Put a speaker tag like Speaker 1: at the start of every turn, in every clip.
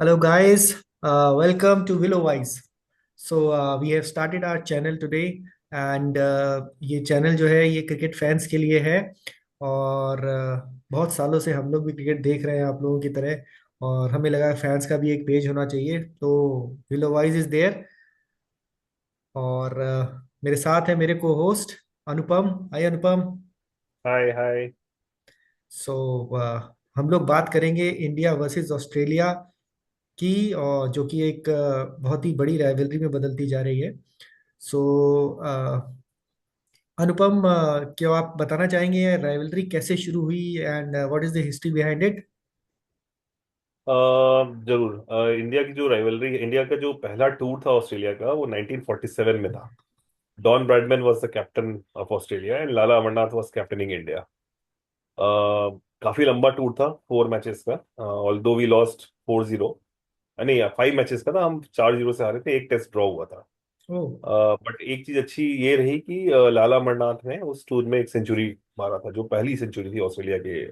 Speaker 1: Hello, guys. Welcome to Willow Wise. We have started our channel today, and ये channel जो है ये cricket fans के लिए है। और बहुत सालों से हम लोग भी क्रिकेट देख रहे हैं आप लोगों की तरह। और हमें लगा फैंस का भी एक पेज होना चाहिए, तो विलो वाइज इज देयर। और मेरे साथ है मेरे को होस्ट अनुपम। हाय अनुपम।
Speaker 2: हाय हाय।
Speaker 1: सो हम लोग बात करेंगे इंडिया वर्सेस ऑस्ट्रेलिया की, और जो कि एक बहुत ही बड़ी राइवलरी में बदलती जा रही है। सो अनुपम, क्या आप बताना चाहेंगे राइवलरी कैसे शुरू हुई and what is the history behind it?
Speaker 2: जरूर। इंडिया की जो राइवलरी, इंडिया का जो पहला टूर था ऑस्ट्रेलिया का, वो 1947 में था। Don Bradman was the captain of Australia and Lala Amarnath was captaining India. काफी लंबा टूर था, 4 मैचेस का। Although we lost 4-0। नहीं, 5 मैचेस का था, हम 4-0 से हारे थे, एक टेस्ट ड्रॉ हुआ था।
Speaker 1: ओ।
Speaker 2: बट एक चीज अच्छी ये रही कि लाला अमरनाथ ने उस टूर में एक सेंचुरी मारा था, जो पहली सेंचुरी थी ऑस्ट्रेलिया के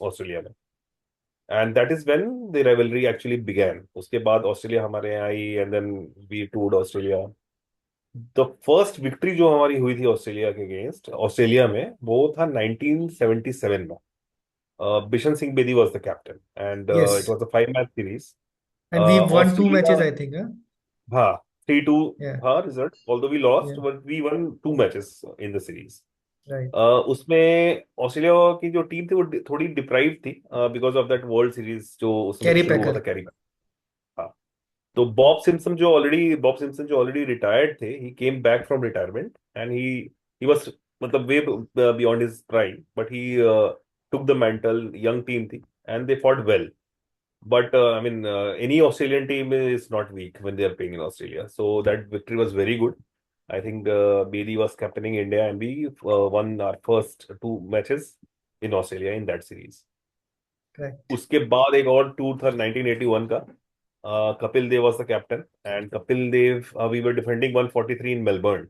Speaker 2: ऑस्ट्रेलिया में। And that is when the rivalry actually began. उसके बाद ऑस्ट्रेलिया हमारे यहाँ आई and then we toured Australia. The first victory जो हमारी हुई थी ऑस्ट्रेलिया के अगेंस्ट ऑस्ट्रेलिया में, वो था 1977 में। Bishan Singh Bedi was the captain and
Speaker 1: yes.
Speaker 2: It was a 5 match series.
Speaker 1: And we won two
Speaker 2: Australia,
Speaker 1: matches I think.
Speaker 2: हाँ, 3-2
Speaker 1: या।
Speaker 2: था result. Although we lost
Speaker 1: yeah.
Speaker 2: But we won 2 matches in the series.
Speaker 1: Right.
Speaker 2: उसमें Australia की जो team थी वो थोड़ी deprive थी because of that world series जो उसमें
Speaker 1: कैरी
Speaker 2: शुरू हुआ था,
Speaker 1: पैकर।
Speaker 2: कैरी। हाँ। तो बॉब सिम्पसन जो ऑलरेडी रिटायर्ड थे, he came back from retirement and he was, मतलब way beyond his prime, but he took the mantle. Young team थी and they fought well. But I mean, any Australian team is not weak when they are playing in Australia. So that victory was very good. I think Bedi was captaining India, and we won our first 2 matches in Australia in that series.
Speaker 1: Correct.
Speaker 2: उसके बाद एक और tour था 1981 का। Kapil Dev was the captain and Kapil Dev, we were defending 143 in Melbourne.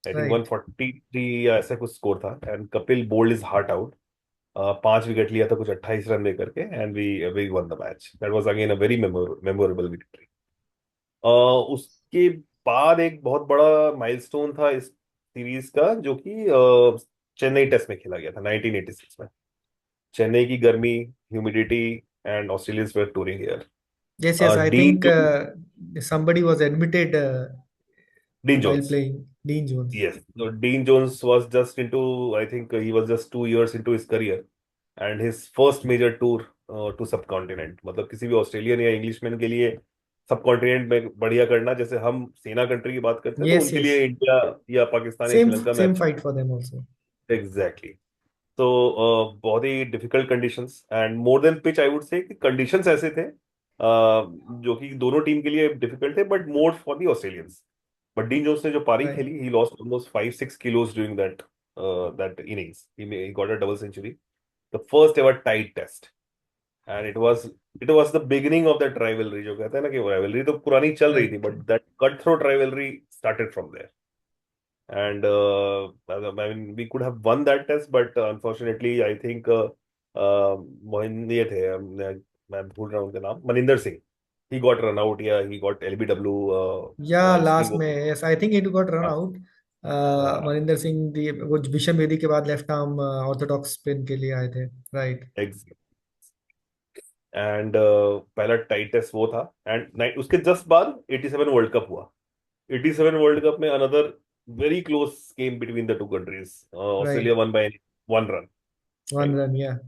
Speaker 2: I think
Speaker 1: right.
Speaker 2: 143 या ऐसा कुछ score था and Kapil bowled his heart out. 5 wicket लिया था, कुछ 28 रन दे करके, and we won the match. That was again a very memorable victory. उसके बाद एक बहुत बड़ा माइलस्टोन था इस सीरीज का, जो कि चेन्नई टेस्ट में खेला गया था 1986 में। चेन्नई की गर्मी, humidity, and Australians were touring here.
Speaker 1: Yes yes, I
Speaker 2: Dean
Speaker 1: think somebody was admitted
Speaker 2: Dean
Speaker 1: while
Speaker 2: Jones.
Speaker 1: playing Dean Jones.
Speaker 2: Yes. So Dean Jones was just into, I think he was just 2 years into his career and his first major tour to subcontinent। मतलब किसी भी Australian या Englishman के लिए सब continent में बढ़िया करना, जैसे हम सेना कंट्री की बात करते हैं, तो
Speaker 1: Yes,
Speaker 2: उनके
Speaker 1: yes.
Speaker 2: लिए इंडिया या पाकिस्तान या
Speaker 1: Same
Speaker 2: श्रीलंका में
Speaker 1: same
Speaker 2: अच्छा।
Speaker 1: fight for them also.
Speaker 2: Exactly. तो बहुत ही difficult conditions and more than pitch, I would say कि कंडीशंस ऐसे थे जो कि दोनों टीम के लिए डिफिकल्ट थे, but more for the Australians. But Dean Jones ने जो पारी
Speaker 1: Right.
Speaker 2: खेली, he lost almost 5-6 kilos during that innings. He got a double century, the first ever tied test. And it was the beginning of that rivalry. जो कहते हैं ना कि rivalry तो पुरानी चल रही थी,
Speaker 1: Right.
Speaker 2: But that cut throat rivalry started from there. And I mean, we could have won that test, but unfortunately, I think Mohin ये थे, मैं भूल रहा हूँ उनका नाम, Maninder Singh. He got run out या ही गॉट एलबीडब्ल्यू।
Speaker 1: या
Speaker 2: स्टिल
Speaker 1: लास्ट
Speaker 2: वो।
Speaker 1: में yes I think it got run
Speaker 2: हाँ।
Speaker 1: आउट।
Speaker 2: हाँ।
Speaker 1: मनिंदर सिंह वो विशन बेदी के बाद लेफ्ट आर्म ऑर्थोडॉक्स स्पिन के लिए आए थे। राइट।
Speaker 2: एग्जैक्ट। एंड पहला टाइट टेस्ट वो था एंड उसके जस्ट बाद 87 वर्ल्ड कप हुआ। 87 वर्ल्ड कप में another very close game between the two countries. Australia
Speaker 1: right.
Speaker 2: One by 1 run.
Speaker 1: Won
Speaker 2: right.
Speaker 1: Run या।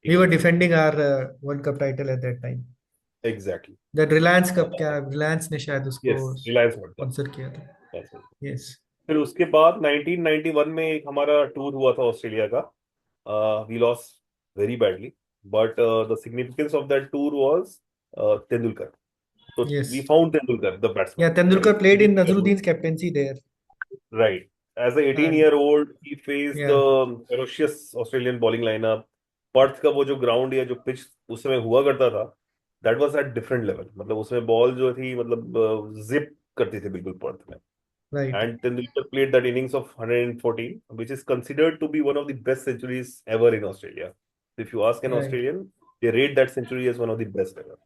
Speaker 1: We were defending our world cup title at that time.
Speaker 2: Exactly.
Speaker 1: That Reliance cup, क्या Reliance ने शायद उसको
Speaker 2: yes, Reliance world cup.
Speaker 1: Sponsor किया था। Yes.
Speaker 2: फिर उसके बाद 1991 में एक हमारा टूर हुआ था ऑस्ट्रेलिया का। We lost very badly, but the significance of that tour was Tendulkar. तो
Speaker 1: yes.
Speaker 2: We found Tendulkar the
Speaker 1: या
Speaker 2: batsman,
Speaker 1: Tendulkar
Speaker 2: right.
Speaker 1: Played in Azharuddin captaincy there.
Speaker 2: Right. As a 18
Speaker 1: and
Speaker 2: year old he faced the
Speaker 1: या।
Speaker 2: Ferocious Australian bowling lineup. Perth का वो जो ground या जो pitch उस समय हुआ करता था, that was at different level. मतलब उसमें बॉल जो थी, मतलब जिप करती थी बिल्कुल पर्थ में।
Speaker 1: Right.
Speaker 2: And Tendulkar played that innings of 114, which is considered to be one of the best centuries ever in Australia. If you ask an
Speaker 1: right.
Speaker 2: Australian, they rate that century as one of the best ever.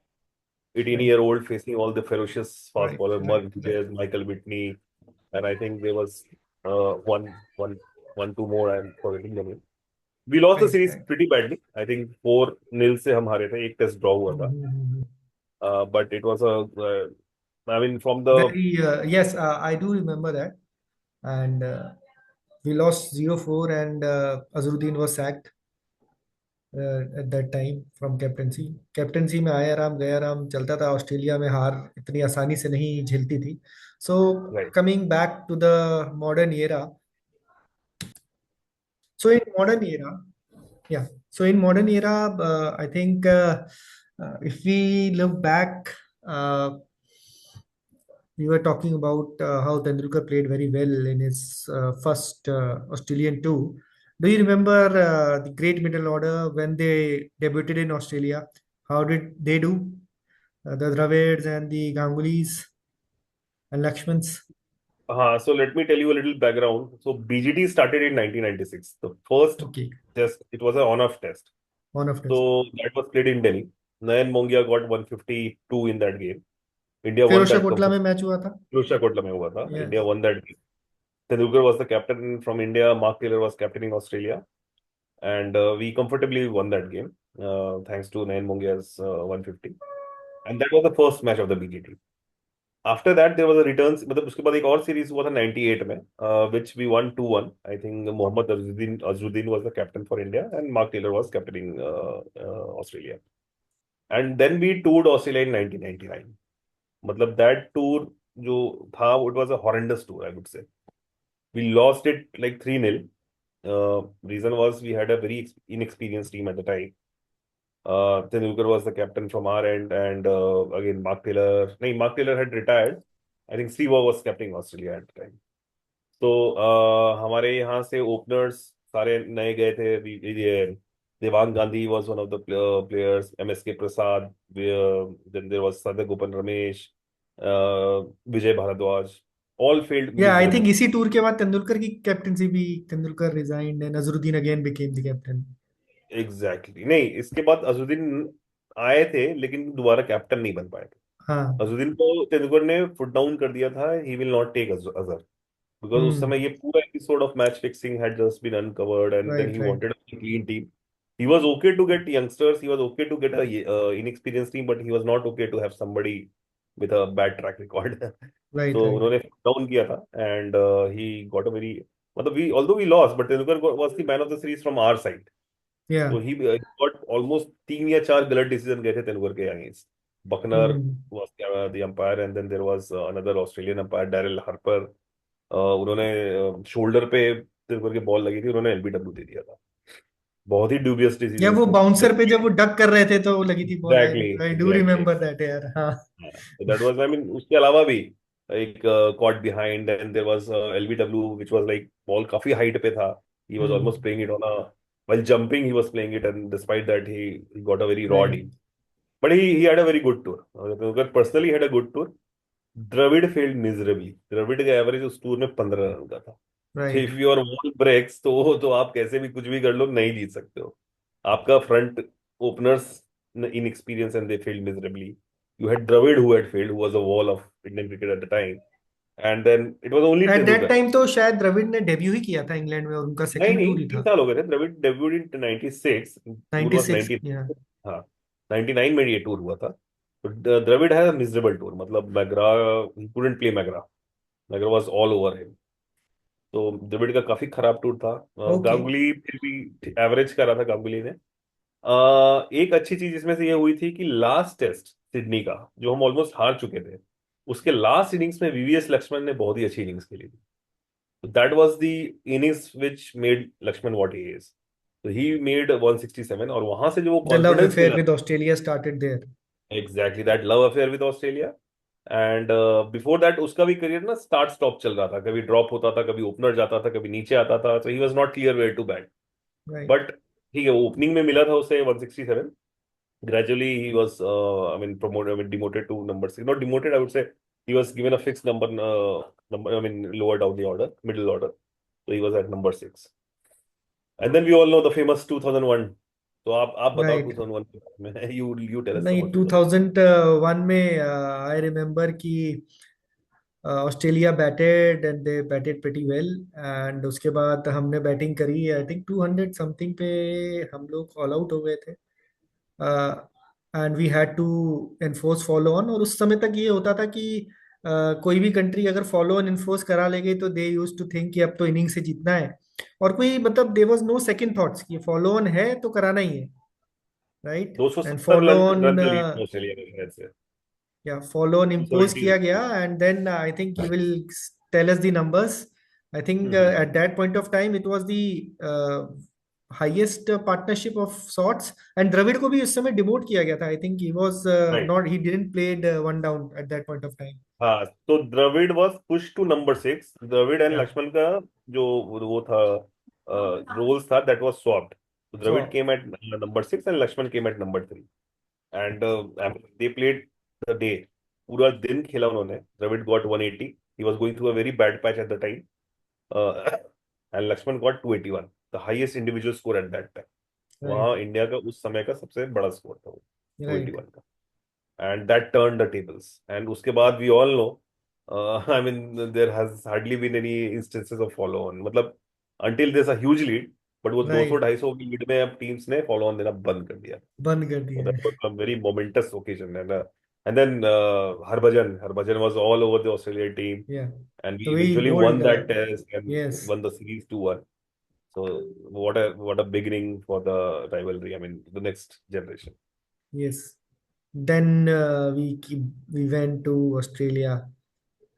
Speaker 1: right,
Speaker 2: 18-year-old facing all the ferocious fast
Speaker 1: right,
Speaker 2: bowler,
Speaker 1: right,
Speaker 2: Mark
Speaker 1: right.
Speaker 2: Gutierrez, Michael Whitney, and I think there was two more. I'm forgetting the name. We lost the
Speaker 1: Right,
Speaker 2: series
Speaker 1: right.
Speaker 2: pretty badly. I think 4-0 से हम हारे थे. एक test draw हुआ था.
Speaker 1: Mm-hmm.
Speaker 2: But it was I mean, from the
Speaker 1: Very, yes, I do remember that. And we lost 0-4, and Azharuddin was sacked at that time from captaincy. Captaincy में आया राम गया राम चलता था. ऑस्ट्रेलिया में हार इतनी आसानी से नहीं झेलती थी. So
Speaker 2: right.
Speaker 1: Coming back to the modern era. So in modern era, yeah. So in modern era, I think if we look back, we were talking about how Tendulkar played very well in his first Australian tour. Do you remember the great middle order when they debuted in Australia? How did they do? The Dravids and the Gangulis and Lakshmans.
Speaker 2: So let me tell you a little background. So BGT started in 1996. The first
Speaker 1: Okay,
Speaker 2: test, it was an on-off test.
Speaker 1: one of us.
Speaker 2: So that was played in Delhi. Nayan Mongia got 152 in that game. India won
Speaker 1: Firozshah
Speaker 2: that
Speaker 1: Kotla में
Speaker 2: comfortably.
Speaker 1: Match हुआ था.
Speaker 2: Pirosha Kotla mein hua tha. India
Speaker 1: Yes.
Speaker 2: won that game. Tendulkar was the captain from India. Mark Taylor was captaining Australia. And we comfortably won that game thanks to Nayan Mongia's 150. And that was the first match of the BGT. After that, there was a returns. मतलब उसके बाद एक और series हुआ था 98 में, which we won 2-1. I think Mohammad Azharuddin was the captain for India and Mark Taylor was captaining Australia. And then we toured Australia in 1999. मतलब that tour जो था, it was a horrendous tour, I would say. We lost it like 3-0. Reason was we had a very inexperienced team at the time. Tendulkar was the captain from our end, and again Mark Taylor. No, Mark Taylor had retired. I think Steve Waugh was captaining Australia at the time. तो हमारे यहाँ से openers सारे नए गए थे. ये Devang Gandhi was one of the players. MSK Prasad. Then there was Sadagopan Ramesh, Vijay Bharadwaj. All failed
Speaker 1: yeah I think
Speaker 2: miserably.
Speaker 1: इसी टूर के बाद तेंदुलकर की कैप्टनसी भी. Tendulkar resigned and Azharuddin again became the captain.
Speaker 2: Exactly नहीं, इसके बाद अजुद्दीन आए थे लेकिन दोबारा कैप्टन नहीं बन पाए थे.
Speaker 1: हाँ.
Speaker 2: अजुद्दीन को तेंदुलकर ने फुट डाउन कर दिया था. He will not take Azhar because उस
Speaker 1: हम्म.
Speaker 2: समय ये पूरा episode of match fixing had just been uncovered and then he
Speaker 1: right, right,
Speaker 2: wanted a clean team. He was okay to get youngsters. He was okay to get a inexperienced team, but he was not okay to have somebody with a bad track record.
Speaker 1: Right,
Speaker 2: So
Speaker 1: right.
Speaker 2: उन्होंने down किया था and he got a very मतलब we although we lost but Tendulkar was the man of the series from our side.
Speaker 1: या.
Speaker 2: So he got almost 3 या 4 गलत decision गए थे तेंदुलकर के against. Buckner
Speaker 1: hmm.
Speaker 2: was the umpire and then there was another Australian umpire, Daryl Harper. उन्होंने shoulder पे तेंदुलकर की ball लगी थी, उन्होंने एलबीडब्ल्यू दे दिया था. बहुत ही ड्यूबियस
Speaker 1: या
Speaker 2: डिसीजन
Speaker 1: वो
Speaker 2: थे.
Speaker 1: बाउंसर पे जब वो डक कर रहे थे तो वो लगी थी ball. I
Speaker 2: exactly
Speaker 1: I do
Speaker 2: exactly.
Speaker 1: Remember that यार. हाँ.
Speaker 2: तो दैट वाज, आई मीन, उसके अलावा भी एक caught behind and there was LBW which was like ball काफी हाइट पे था. He was
Speaker 1: hmm.
Speaker 2: Almost playing it on a while jumping he was playing it and despite that he got a very raw
Speaker 1: right,
Speaker 2: deal. But he had a very good tour. Tendulkar personally had a good tour. Dravid failed miserably. Dravid का average उस tour में 15 run का था. So
Speaker 1: right.
Speaker 2: if your wall breaks तो आप कैसे भी कुछ भी कर लो, नहीं जीत सकते हो. आपका front openers inexperienced and they failed miserably. You had Dravid who had failed, who was a wall of Indian cricket at the time. And then it was only
Speaker 1: at that
Speaker 2: Tendulkar.
Speaker 1: Time तो शायद द्रविड़ ने debut ही किया था England में और उनका
Speaker 2: नहीं
Speaker 1: second
Speaker 2: नहीं,
Speaker 1: टूर ही
Speaker 2: तीन
Speaker 1: था.
Speaker 2: साल हो गए थे. द्रविड डेब्यूड इन 96. Tour was
Speaker 1: 96.
Speaker 2: 90.
Speaker 1: या.
Speaker 2: हाँ, 99 में ये टूर हुआ था. तो द्रविड है मिजरेबल टूर. मतलब McGrath, he couldn't play McGrath. McGrath was all over him. तो द्रविड का काफी खराब टूर था.
Speaker 1: ओके.
Speaker 2: गांगुली फिर भी एवरेज करा था गांगुली ने. एक अच्छी चीज इसमें से ये हुई थी कि लास्ट टेस्ट सिडनी का जो हम ऑलमोस्ट हार चुके थे, उसके लास्ट इनिंग्स में वीवीएस लक्ष्मण ने बहुत ही अच्छी इनिंग्स खेली थी. That was the innings which made Laxman what he is. तो ही मेड 167 और वहां से जो वो
Speaker 1: द लव
Speaker 2: कॉन्फिडेंस
Speaker 1: अफेयर
Speaker 2: मिला.
Speaker 1: With Australia started there.
Speaker 2: Exactly that love affair with Australia. And before that उसका भी करियर ना स्टार्ट स्टॉप चल रहा था. कभी ड्रॉप होता था, कभी ओपनर जाता था, कभी नीचे आता था. तो he was not clear where to bat.
Speaker 1: Right.
Speaker 2: But ठीक है, ओपनिंग में मिला था उसे 167. Gradually he was I mean promoted, I mean demoted to number 6. Not demoted, I would say he was given a fixed number, I mean lower down the order, middle order. So he was at number 6. And then we all know the famous 2001 तो आप बताओ
Speaker 1: right.
Speaker 2: 2001 के बारे में। You tell us
Speaker 1: नहीं,
Speaker 2: about 2000।
Speaker 1: 2001 में I remember कि Australia batted and they batted pretty well. And उसके बाद हमने बैटिंग करी, आई थिंक 200 समथिंग पे हम लोग ऑल आउट हो गए थे। And we had to enforce follow on. और उस समय तक ये होता था कि कोई भी कंट्री अगर फॉलो ऑन इन्फोर्स करा लेगी तो दे यूज टू थिंक कि अब तो इनिंग से जीतना है। और कोई मतलब there was no second thoughts कि फॉलो ऑन है तो कराना ही है। Right. And
Speaker 2: 270
Speaker 1: follow
Speaker 2: run
Speaker 1: on,
Speaker 2: run का लीड ऑस्ट्रेलिया के शायद से।
Speaker 1: या फॉलो ऑन इम्पोज
Speaker 2: 270।
Speaker 1: किया गया। And then I think you will tell us the numbers. I think at that point of time it was the highest partnership of sorts. And Dravid को भी उस समय डिमोट किया गया था। I think he was
Speaker 2: right.
Speaker 1: Not, he didn't played one down at that point of time.
Speaker 2: हाँ, तो Dravid was push to number 6। Dravid and
Speaker 1: yeah
Speaker 2: Laxman का जो वो था रोल्स था, दैट वाज स्वैप्ड। तो
Speaker 1: so
Speaker 2: Dravid came at number 6 and Laxman came at number 3। And they played the day. पूरा दिन खेला उन्होंने। Dravid got 180। He was going through a very bad patch at the time. And Laxman got 281, the highest individual score at that time.
Speaker 1: Right.
Speaker 2: वहाँ India का उस समय का सबसे बड़ा स्कोर था वो,
Speaker 1: राइट।
Speaker 2: 281 का। And that turn the tables. And उसके बाद we all know, I mean there has hardly been any instances of follow on, मतलब until there a huge lead. But वो 200
Speaker 1: राइट।
Speaker 2: 250 की लीड में अब टीम्स ने फॉलो ऑन देना बंद कर दिया।
Speaker 1: बंद कर
Speaker 2: So
Speaker 1: दिया
Speaker 2: that
Speaker 1: है।
Speaker 2: was a very momentous occasion. And then Harbhajan was all over the Australian team,
Speaker 1: या
Speaker 2: and we
Speaker 1: तो वही
Speaker 2: eventually won
Speaker 1: bold.
Speaker 2: that test and
Speaker 1: yes.
Speaker 2: won the series 2-1. So what a beginning for the rivalry. I mean, the next generation.
Speaker 1: Yes. Then we went to Australia.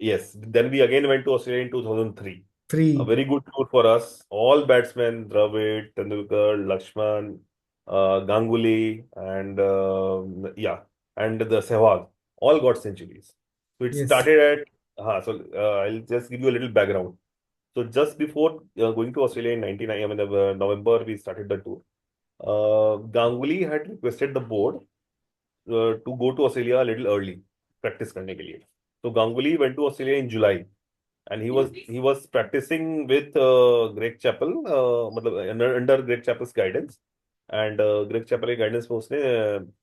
Speaker 2: Yes. Then we again went to Australia in 2003. A
Speaker 1: Three.
Speaker 2: very good tour for us. All batsmen: Dravid, Tendulkar, Lakshman, Ganguly, and and the Sehwag all got centuries. So it
Speaker 1: Yes.
Speaker 2: started at. I'll just give you a little background. So just before going to Australia in 99, I mean, November, we started the tour. Ganguly had requested the board to go to Australia a little early, practice करने के लिए. So Ganguly went to Australia in July, and he was practicing with Greg Chappell, मतलब under Greg Chappell's guidance. And Greg Chappell के guidance में उसने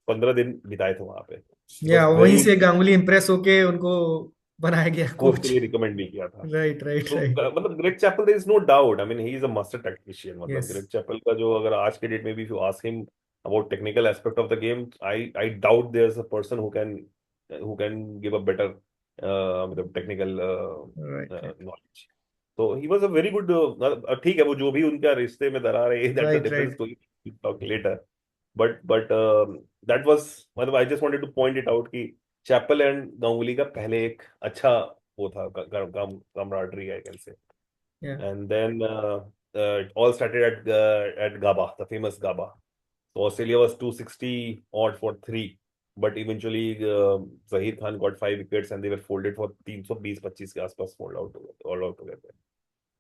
Speaker 2: 15 दिन बिताए थे वहां पे. He
Speaker 1: या
Speaker 2: was
Speaker 1: वहीं
Speaker 2: very
Speaker 1: से गांगुली इंप्रेस होके उनको बनाया गया
Speaker 2: कोच के
Speaker 1: कोच।
Speaker 2: लिए रिकमेंड भी किया था.
Speaker 1: राइट। राइट।
Speaker 2: तो
Speaker 1: राइट।
Speaker 2: मतलब Greg Chappell, there is no doubt, I mean he is a master tactician. मतलब
Speaker 1: यस।
Speaker 2: ग्रेग चैपल का जो, अगर आज के डेट में भी if you ask him about technical aspect of the game, I doubt there is a person who can give a better मतलब technical
Speaker 1: right. Right.
Speaker 2: Knowledge. तो he was a very good. ठीक है, वो जो भी उनका रिश्ते में दरार है, that's a
Speaker 1: right.
Speaker 2: Different
Speaker 1: right.
Speaker 2: Story, talk later. But that was, मतलब I just wanted to point it out कि चैपल एंड गांगुली का पहले एक अच्छा वो था, camaraderie, I can say.
Speaker 1: या
Speaker 2: And then it all started at Gaba, the famous Gaba. So Australia was 260 odd for three, but eventually Zahir Khan got 5 wickets and they were folded for 320-25 के आसपास fold out all out together.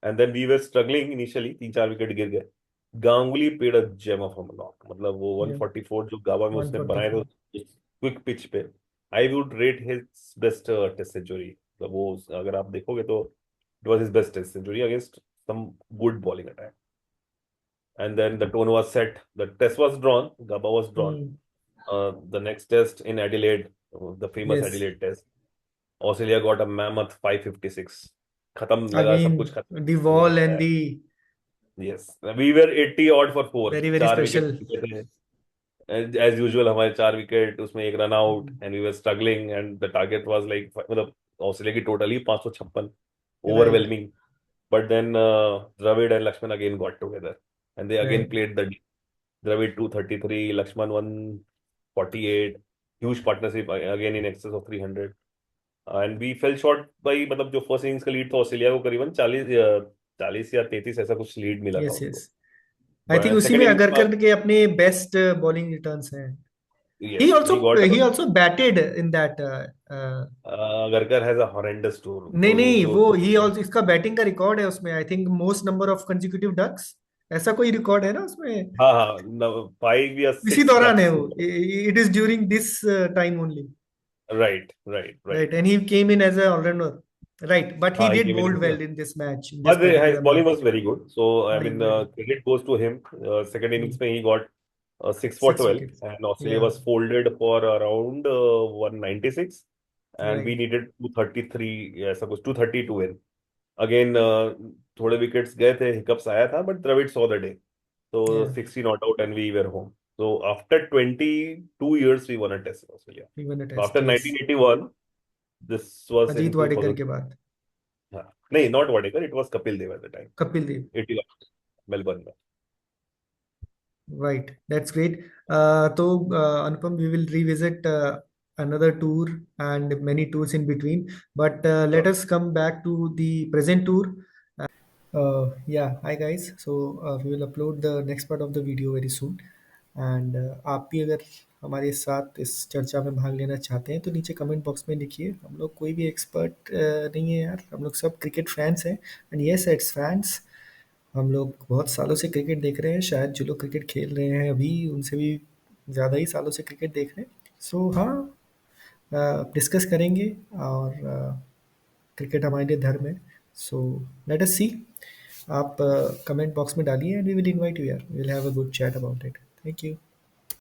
Speaker 2: And then we were struggling initially, 3-4 wicket गिर गए. Ganguly paid a gem of a knock. मतलब वो
Speaker 1: या
Speaker 2: 144 जो गाबा में उसने बनाए
Speaker 1: 144।
Speaker 2: थे क्विक पिच पे, I would rate his best test century. मतलब वो अगर आप देखोगे तो it was his best test century against some good bowling attack. And then the tone was set, the test was drawn, Gaba was drawn.
Speaker 1: Hmm.
Speaker 2: The next test in Adelaide, the famous
Speaker 1: yes.
Speaker 2: Adelaide test, Australia got a mammoth 556. खत्म लगा, सब
Speaker 1: again
Speaker 2: कुछ खत्म.
Speaker 1: The wall and the
Speaker 2: yes, we were 80 odd for 4,
Speaker 1: very very
Speaker 2: 4 wicket
Speaker 1: special.
Speaker 2: थे. As usual हमारे 4 wicket, उसमें एक run out, and we were struggling, and the target was like, मतलब ऑस्ट्रेलिया की टोटल ही 556,
Speaker 1: right.
Speaker 2: Overwhelming. But then Dravid and Laxman again got together and they again
Speaker 1: right.
Speaker 2: Played the. Dravid 233, Laxman 148, huge partnership again in access of 300. And we fell short by, मतलब जो first innings का lead था Australia को, करीबन 40 या 33 ऐसा कुछ लीड मिला था
Speaker 1: यस।
Speaker 2: उनको.
Speaker 1: यस। आई थिंक उसी
Speaker 2: सेकंड
Speaker 1: में
Speaker 2: इनिंग्स में
Speaker 1: अगरकर के अपने बेस्ट बॉलिंग रिटर्न्स हैं। he
Speaker 2: yes,
Speaker 1: also
Speaker 2: he got
Speaker 1: he also batted in that
Speaker 2: Agarkar has a horrendous tour.
Speaker 1: नहीं
Speaker 2: वो
Speaker 1: नहीं,
Speaker 2: जो
Speaker 1: वो ही ऑल्सो, इसका बैटिंग का रिकॉर्ड है उसमें। I think most number of consecutive ducks, ऐसा कोई रिकॉर्ड है ना उसमें।
Speaker 2: हाँ हाँ, 5 या 6
Speaker 1: इसी दौरान है
Speaker 2: डक्स.
Speaker 1: वो। It is during this time only.
Speaker 2: Right right
Speaker 1: right.
Speaker 2: Right.
Speaker 1: And he came in as a allrounder. Right, but he
Speaker 2: हाँ, he
Speaker 1: did
Speaker 2: came in
Speaker 1: bold
Speaker 2: as a,
Speaker 1: well in this match, in this
Speaker 2: but
Speaker 1: particular
Speaker 2: his bowling
Speaker 1: match.
Speaker 2: was very good. So I
Speaker 1: बड़ी
Speaker 2: mean,
Speaker 1: बड़ी।
Speaker 2: credit goes to him. Second innings में he got 6 for
Speaker 1: 6
Speaker 2: 12,
Speaker 1: wickets.
Speaker 2: and Australia
Speaker 1: Yeah,
Speaker 2: was folded for around 196, and we
Speaker 1: right.
Speaker 2: needed 233, yeah, ऐसा कुछ 230 to win. Again, थोड़े wickets गए थे, hiccups आया था, but Dravid saw the day. So
Speaker 1: Yeah,
Speaker 2: 60 not out, and we were home. So after 22 years, we won a test in Australia.
Speaker 1: even a
Speaker 2: So
Speaker 1: test,
Speaker 2: after
Speaker 1: yes.
Speaker 2: 1981, this was
Speaker 1: Ajit
Speaker 2: in
Speaker 1: Wadekar
Speaker 2: 2000.
Speaker 1: के बाद
Speaker 2: हाँ, नहीं, not Wadekar, it was Kapil Dev at the time.
Speaker 1: Kapil Dev.
Speaker 2: 81, Melbourne में.
Speaker 1: Right, that's great. तो Anupam, we will revisit another tour and many tours in between. But let
Speaker 2: Sure.
Speaker 1: us come back to the present tour. Yeah, hi guys. So we will upload the next part of the video very soon. And आप भी अगर हमारे साथ इस चर्चा में भाग लेना चाहते हैं तो नीचे कमेंट बॉक्स में लिखिए। हम लोग कोई भी एक्सपर्ट नहीं है यार, हम लोग सब क्रिकेट फैंस हैं। And yes, it's fans. हम लोग बहुत सालों से क्रिकेट देख रहे हैं, शायद जो लोग क्रिकेट खेल रहे हैं अभी उनसे भी ज़्यादा ही सालों से क्रिकेट देख रहे हैं। सो हाँ, डिस्कस करेंगे। और क्रिकेट हमारे लिए धर्म है। So let us see. आप कमेंट बॉक्स में डालिए and we will invite you यार, we will have a good chat about it. Thank you.